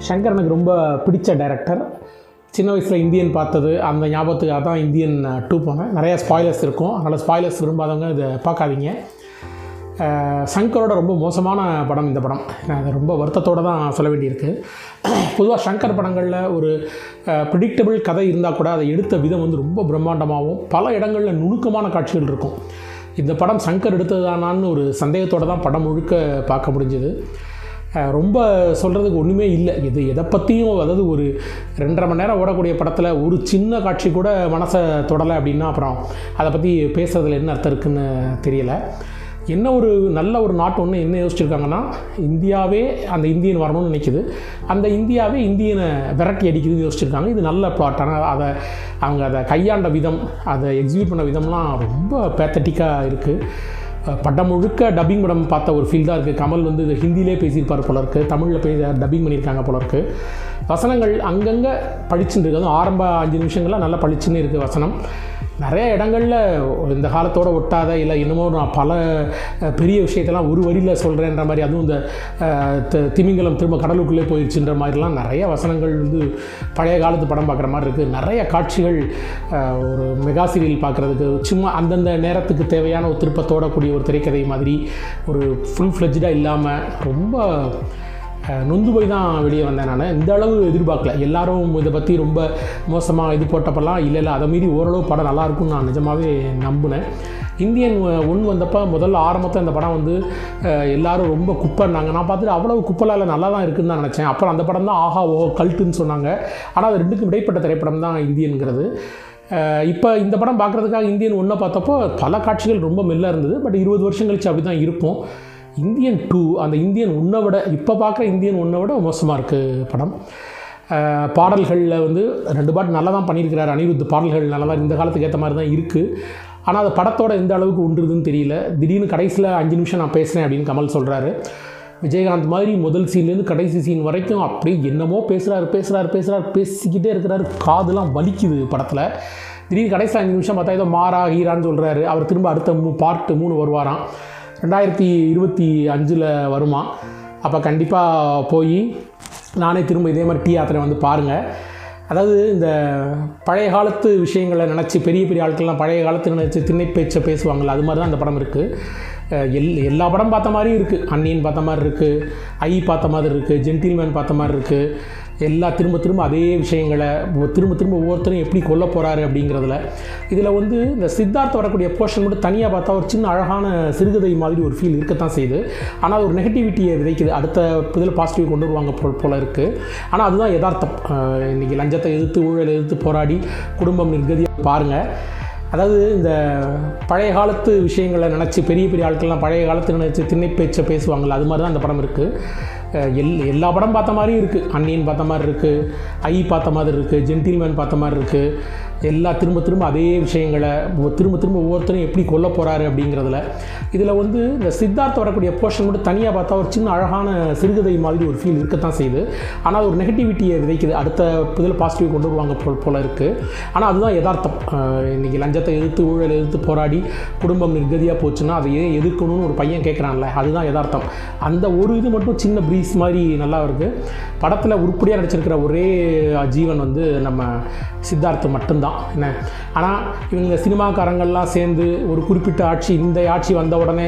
ஷங்கர் எனக்கு ரொம்ப பிடிச்ச டைரக்டர். சின்ன வயசில் இந்தியன் பார்த்தது அந்த ஞாபகத்துக்காக தான் இந்தியன் 2 போனேன். நிறையா ஸ்பாய்லர்ஸ் இருக்கும், அதனால் ஸ்பாய்லர்ஸ் விரும்பாதவங்க இதை பார்க்காதீங்க. ஷங்கரோட ரொம்ப மோசமான படம் இந்த படம். நான் அதை ரொம்ப வருத்தத்தோடு தான் சொல்ல வேண்டியிருக்கு. பொதுவாக ஷங்கர் படங்களில் ஒரு ப்ரிடிக்டபிள் கதை இருந்தால் கூட அதை எடுத்த விதம் வந்து ரொம்ப பிரம்மாண்டமாகவும் பல இடங்களில் நுணுக்கமான காட்சிகள் இருக்கும். இந்த படம் ஷங்கர் எடுத்தது தானான்னு ஒரு சந்தேகத்தோடு தான் படம் முழுக்க பார்க்க முடிஞ்சுது. ரொம்ப சொல்கிறதுக்கு ஒன்றுமே இல்லை. எதை பற்றியும், அதாவது ஒரு 2.5 மணி நேரம் ஓடக்கூடிய படத்தில் ஒரு சின்ன காட்சி கூட மனசை தொடலை அப்படின்னா அப்புறம் அதை பற்றி பேசுகிறதுல என்ன அர்த்தம் இருக்குதுன்னு தெரியலை. என்ன ஒரு நல்ல ஒரு நாட்டு ஒன்று என்ன யோசிச்சுருக்காங்கன்னா, இந்தியாவே அந்த இந்தியன் வரணும்னு நினைக்குது, அந்த இந்தியாவே இந்தியனை விரட்டி அடிக்குதுன்னு யோசிச்சுருக்காங்க. இது நல்ல பிளாட். ஆனால் அவங்க அதை கையாண்ட விதம், அதை எக்ஸிக்யூட் பண்ண விதம்லாம் ரொம்ப பேத்தட்டிக்காக இருக்குது. படம் முழுக்க டப்பிங் படம் பார்த்த ஒரு ஃபீல் தான் இருக்குது. கமல் வந்து இது ஹிந்திலே பேசியிருப்பார் போல இருக்குது, தமிழில் டப்பிங் பண்ணியிருக்காங்க போல இருக்குது. வசனங்கள் அங்கங்கே பளிச்சுன்னு இருக்குது. அதுவும் ஆரம்ப 5 நிமிஷங்கள்லாம் நல்லா பளிச்சுன்னு இருக்குது வசனம். நிறைய இடங்களில் இந்த காலத்தோடு ஒட்டாத இல்லை என்னமோ நான் பல பெரிய விஷயத்தெல்லாம் ஒரு வரியில் சொல்கிறேன்ற மாதிரி, அதுவும் இந்த திமிங்கலம் திரும்ப கடலுக்குள்ளே போயிடுச்சுன்ற மாதிரிலாம் நிறைய வசனங்கள் வந்து பழைய காலத்து படம் பார்க்குற மாதிரி இருக்குது. நிறைய காட்சிகள் ஒரு மெகா சீரியல் பார்க்குறதுக்கு சும்மா அந்தந்த நேரத்துக்கு தேவையான ஒரு திருப்பத்தோட கூடிய ஒரு திரைக்கதை மாதிரி ஒரு ஃபுல் ஃப்ளெஜ்டாக இல்லாமல் ரொம்ப நொந்து போய் தான் வெளியே வந்தேன். நான் இந்த அளவு எதிர்பார்க்கல. எல்லாரும் இதை பற்றி ரொம்ப மோசமாக இது போட்டப்பெல்லாம் இல்லை அதை மீறி ஓரளவு படம் நல்லாயிருக்கும்னு நான் நிஜமாகவே நம்பினேன். இந்தியன் 1 வந்தப்போ முதல்ல ஆரம்பத்தில் இந்த படம் வந்து எல்லோரும் ரொம்ப குப்பைன்னாங்க. நான் பார்த்துட்டு அவ்வளவு குப்பெல்லாம் இல்லை, நல்லா தான் இருக்குதுன்னு தான் நினச்சேன். அப்புறம் அந்த படம் தான் ஆஹா ஓ கல்ட்டுன்னு சொன்னாங்க. ஆனால் அது 2க்கும் இடைப்பட்ட திரைப்படம் தான் இந்தியனுங்கிறது. இப்போ இந்த படம் பார்க்குறதுக்காக இந்தியன் 1 பார்த்தப்போ பல காட்சிகள் ரொம்ப மெல்ல இருந்தது. பட் 20 வருஷம் கழிச்சு அப்படி தான் இருக்கும். இந்தியன் 2 அந்த இந்தியன் 1 விட இப்போ பார்க்குற இந்தியன் 1 விட மோசமாக இருக்குது படம். பாடல்களில் வந்து 2 பாட்டு நல்லா தான் பண்ணியிருக்கிறார் அனிருத். பாடல்கள் நல்லா தான் இந்த காலத்துக்கு ஏற்ற மாதிரி தான் இருக்குது. ஆனால் அது படத்தோட எந்த அளவுக்கு ஒன்றுதுன்னு தெரியல. திடீர்னு கடைசியில் 5 நிமிஷம் நான் பேசுகிறேன் அப்படின்னு கமல் சொல்கிறாரு. விஜயகாந்த் மாதிரி முதல் சீன்லேருந்து கடைசி சீன் வரைக்கும் அப்படி என்னமோ பேசிக்கிட்டே இருக்கிறாரு. காதுலாம் வலிக்குது படத்தில். திடீர்னு கடைசியில் 5 நிமிஷம் பார்த்தா ஏதோ மாறா ஹீரான்னு சொல்கிறாரு. அவர் திரும்ப அடுத்த பார்ட் 3 வருவாராம். 2025 வருமா. அப்போ கண்டிப்பாக போய் நானே திரும்ப இதே மாதிரி யாத்திரை வந்து பாருங்கள். அதாவது இந்த பழைய காலத்து விஷயங்களை நினச்சி பெரிய ஆட்கள்லாம் பழைய காலத்து நினச்சி திண்ணை பேச்சை பேசுவாங்கள்ல, அது மாதிரி தான் அந்த படம் இருக்குது. எல்லா படம் பார்த்த மாதிரியும் இருக்குது. அன்னியன் பார்த்த மாதிரி இருக்குது, ஐ பார்த்த மாதிரி இருக்குது, ஜென்டில்மேன் பார்த்த மாதிரி இருக்குது. எல்லாம் திரும்ப அதே விஷயங்களை திரும்ப ஒவ்வொருத்தரும் எப்படி கொல்ல போகிறாரு அப்படிங்கிறதுல. இதில் வந்து இந்த சித்தார்த்த வரக்கூடிய போர்ஷன் மட்டும் தனியாக பார்த்தா ஒரு சின்ன அழகான சிறுகதை மாதிரி ஒரு ஃபீல் இருக்கத்தான் செய்யுது. ஆனால் ஒரு நெகட்டிவிட்டியை விதைக்குது. அடுத்த இதில் பாசிட்டிவ் கொண்டு வருவாங்க போல இருக்குது. ஆனால் அதுதான் யதார்த்தம். இன்றைக்கி லஞ்சத்தை எதிர்த்து, ஊழலை எதிர்த்து போராடி குடும்பம் நிர்கதியாக பாருங்கள். அதாவது இந்த பழைய காலத்து விஷயங்களை நினச்சி பெரிய ஆட்கள்லாம் பழைய காலத்து நினச்சி திண்ணை பேச்சை பேசுவாங்கள்ல, அது மாதிரி தான் அந்த படம் இருக்குது. எல்லா படம் பார்த்த மாதிரியும் இருக்குது. அன்னியன் பார்த்த மாதிரி இருக்குது, ஐ பார்த்த மாதிரி இருக்குது, ஜென்டில்மேன் பார்த்த மாதிரி இருக்குது. எல்லாம் திரும்ப அதே விஷயங்களை திரும்ப ஒவ்வொருத்தரும் எப்படி கொல்ல போகிறாரு அப்படிங்கிறதுல. இதில் வந்து இந்த சித்தார்த்த வரக்கூடிய போர்ஷன் மட்டும் தனியாக பார்த்தா ஒரு சின்ன அழகான சிறுகதை மாதிரி ஒரு ஃபீல் இருக்கத்தான் செய்யுது. ஆனால் ஒரு நெகட்டிவிட்டியை விதைக்குது. அடுத்த இதில் பாசிட்டிவ் கொண்டு வருவாங்க போல இருக்குது. ஆனால் அதுதான் யதார்த்தம். இன்றைக்கி லஞ்சத்தை எதிர்த்து, ஊழலை எதிர்த்து போராடி குடும்பம் நிர்கதியாக போச்சுன்னா அதை ஏன் எதிர்க்கணும்னு ஒரு பையன் கேட்குறான்ல, அதுதான் யதார்த்தம். அந்த ஒரு இது மட்டும் சின்ன ப்ரீஸ் மாதிரி நல்லா இருக்குது. படத்தில் உருப்படியாக நடிச்சிருக்கிற ஒரே ஜீவன் வந்து நம்ம சித்தார்த்து மட்டும்தான் என்ன. ஆனால் இவங்க சினிமாக்காரங்கள்லாம் சேர்ந்து ஒரு குறிப்பிட்ட ஆட்சி, இந்த ஆட்சி வந்த உடனே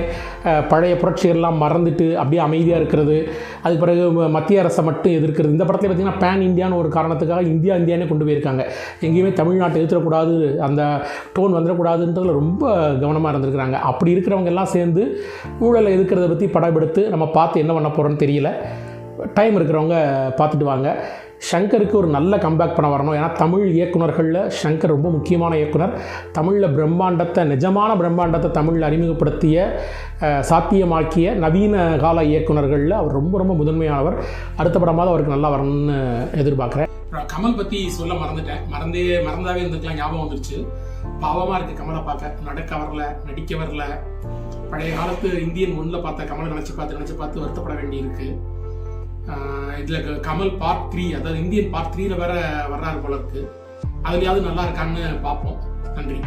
பழைய புரட்சிகள்லாம் மறந்துட்டு அப்படியே அமைதியாக இருக்கிறது, அதுக்கு பிறகு மத்திய அரசை மட்டும் எதிர்க்கிறது. இந்த படத்தில் பார்த்திங்கன்னா பேன் இந்தியான்னு ஒரு காரணத்துக்காக இந்தியானே கொண்டு போயிருக்காங்க. எங்கேயுமே தமிழ்நாட்டை எதிர்த்துடக்கூடாது, அந்த டோன் வந்துடக்கூடாதுன்றதில் ரொம்ப கவனமாக இருந்திருக்கிறாங்க. அப்படி இருக்கிறவங்க எல்லாம் சேர்ந்து ஊழலை எதிர்க்கிறத பற்றி படம் எடுத்து நம்ம பார்த்து என்ன பண்ண போகிறோன்னு தெரியல. டைம் இருக்கிறவங்க பார்த்துட்டு வாங்க. ஷங்கருக்கு ஒரு நல்ல கம்பேக் பண்ண வரணும். ஏன்னா தமிழ் இயக்குனர்களில் ஷங்கர் ரொம்ப முக்கியமான இயக்குனர். தமிழில் நிஜமான பிரம்மாண்டத்தை தமிழில் அறிமுகப்படுத்திய, சாத்தியமாக்கிய நவீன கால இயக்குனர்களில் அவர் ரொம்ப முதன்மையானவர். அடுத்த படமாவது அவருக்கு நல்லா வரணும்னு எதிர்பார்க்குறேன். கமல் பற்றி சொல்ல மறந்தாவே இருந்துக்கலாம், ஞாபகம் வந்துருச்சு. பாவமாக இருக்குது கமலை பார்க்க. நடக்க வரல, நடிக்க வரல. பழைய காலத்து இந்தியன் 1 பார்த்த கமலை நினச்சி பார்த்து வருத்தப்பட வேண்டியிருக்கு. இதில் கமல் பார்ட் 3, அதாவது இந்தியன் பார்ட் 3 வேற வர்றாரு போல இருக்கு. அதுலையாவது நல்லா இருக்கான்னு பார்ப்போம். நன்றி.